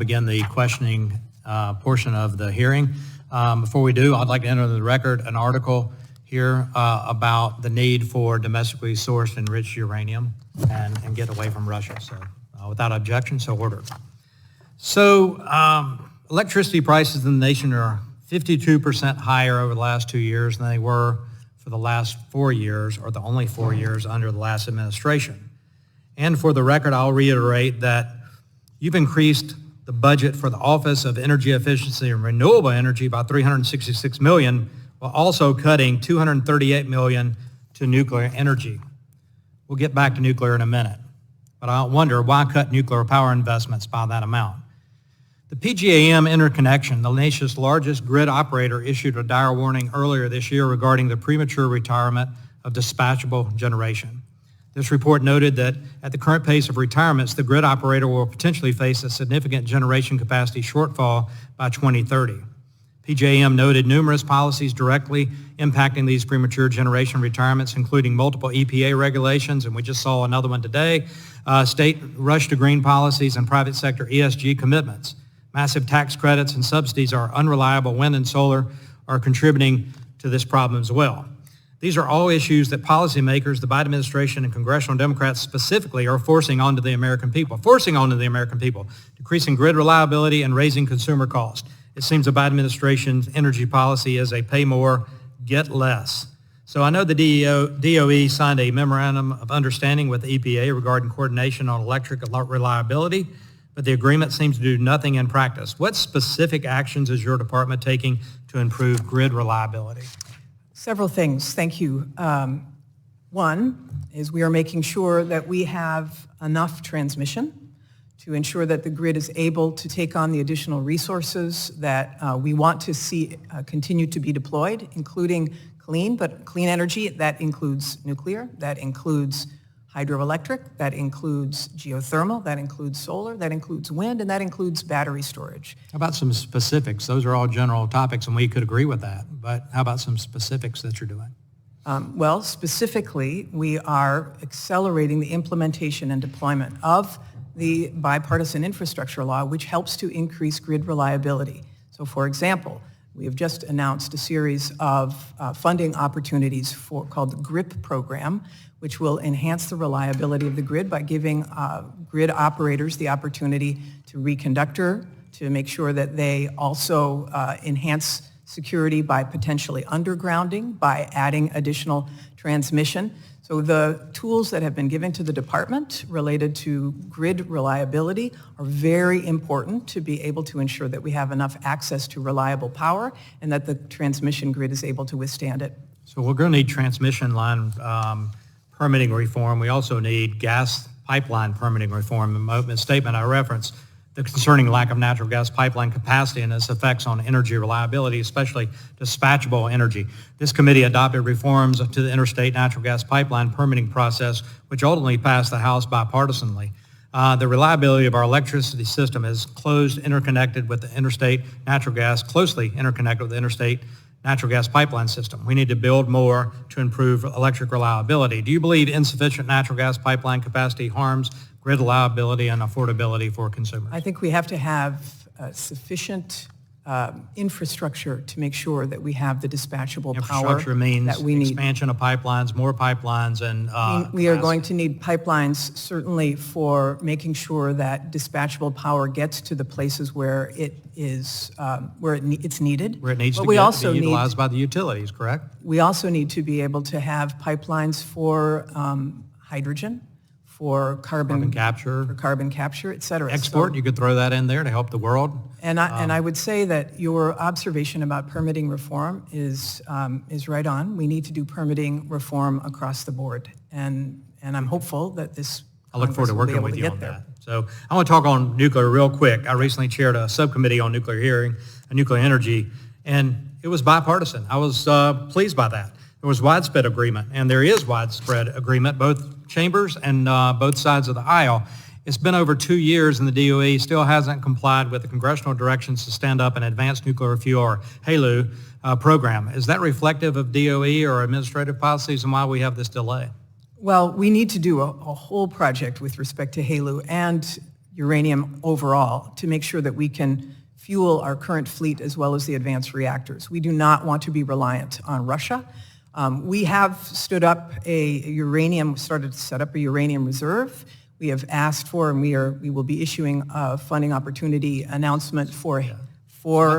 begin the questioning portion of the hearing. Before we do, I'd like to enter into the record an article here about the need for domestically sourced enriched uranium and get away from Russia. So without objection, so ordered. So electricity prices in the nation are 52% higher over the last 2 years than they were for the last 4 years, or the only 4 years under the last administration. And for the record, I'll reiterate that you've increased the budget for the Office of Energy Efficiency and Renewable Energy by $366 million, while also cutting $238 million to nuclear energy. We'll get back to nuclear in a minute, but I wonder why cut nuclear power investments by that amount. The PJM interconnection, the nation's largest grid operator, issued a dire warning earlier this year regarding the premature retirement of dispatchable generation. This report noted that at the current pace of retirements, the grid operator will potentially face a significant generation capacity shortfall by 2030. PJM noted numerous policies directly impacting these premature generation retirements, including multiple EPA regulations, and we just saw another one today, state rush to green policies, and private sector ESG commitments. Massive tax credits and subsidies are unreliable. Wind and solar are contributing to this problem as well. These are all issues that policymakers, the Biden administration, and congressional Democrats specifically are forcing onto the American people, decreasing grid reliability and raising consumer costs. It seems the Biden administration's energy policy is a pay more, get less. So I know the DOE signed a memorandum of understanding with the EPA regarding coordination on electric reliability, but the agreement seems to do nothing in practice. What specific actions is your department taking to improve grid reliability? Several things, thank you. One is we are making sure that we have enough transmission to ensure that the grid is able to take on the additional resources that we want to see continue to be deployed, including clean energy. That includes nuclear, that includes hydroelectric, that includes geothermal, that includes solar, that includes wind, and that includes battery storage. How about some specifics? Those are all general topics, and we could agree with that, but how about some specifics that you're doing? Well, specifically, we are accelerating the implementation and deployment of the bipartisan infrastructure law, which helps to increase grid reliability. So, for example, we have just announced a series of funding opportunities called the GRIP program, which will enhance the reliability of the grid by giving grid operators the opportunity to reconductor, to make sure that they also enhance security by potentially undergrounding, by adding additional transmission. So the tools that have been given to the department related to grid reliability are very important to be able to ensure that we have enough access to reliable power and that the transmission grid is able to withstand it. So we're going to need transmission line permitting reform. We also need gas pipeline permitting reform. In my statement, I referenced the concerning lack of natural gas pipeline capacity and its effects on energy reliability, especially dispatchable energy. This committee adopted reforms to the interstate natural gas pipeline permitting process, which ultimately passed the House bipartisanly. The reliability of our electricity system is closely interconnected with the interstate natural gas pipeline system. We need to build more to improve electric reliability. Do you believe insufficient natural gas pipeline capacity harms grid reliability and affordability for consumers? I think we have to have sufficient infrastructure to make sure that we have the dispatchable power means that we need. Expansion of pipelines, more pipelines, and we are going to need pipelines certainly for making sure that dispatchable power gets to the places where it is it's needed. Where it needs but to we get also to be utilized by the utilities, correct? We also need to be able to have pipelines for hydrogen, for carbon capture, et cetera. Export, you could throw that in there to help the world. And I would say that your observation about permitting reform is right on. We need to do permitting reform across the board, and I'm hopeful that this. I look forward to working with you on that. So I want to talk on nuclear real quick. I recently chaired a subcommittee on nuclear energy, and it was bipartisan. I was pleased by that. There was widespread agreement, and there is widespread agreement, both chambers and both sides of the aisle. It's been over 2 years, and the DOE still hasn't complied with the congressional directions to stand up an advanced nuclear fuel, or HALEU, program. Is that reflective of DOE or administrative policies, and why we have this delay? Well, we need to do a whole project with respect to HALEU and uranium overall to make sure that we can fuel our current fleet as well as the advanced reactors. We do not want to be reliant on Russia. We have started to set up a uranium reserve. We have asked for, and we will be issuing a funding opportunity announcement for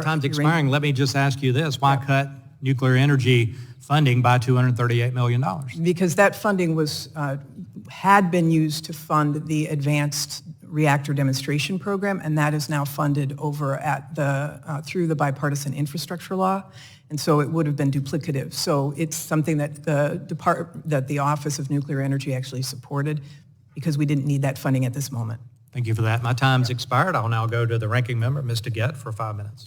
Time's expiring. Let me just ask you this. Why cut nuclear energy funding by $238 million? Because that funding had been used to fund the advanced reactor demonstration program, and that is now funded over at through the bipartisan infrastructure law, and so it would have been duplicative. So it's something that the Office of Nuclear Energy actually supported because we didn't need that funding at this moment. Thank you for that. My time's expired. I'll now go to the ranking member, Ms. DeGette, for 5 minutes.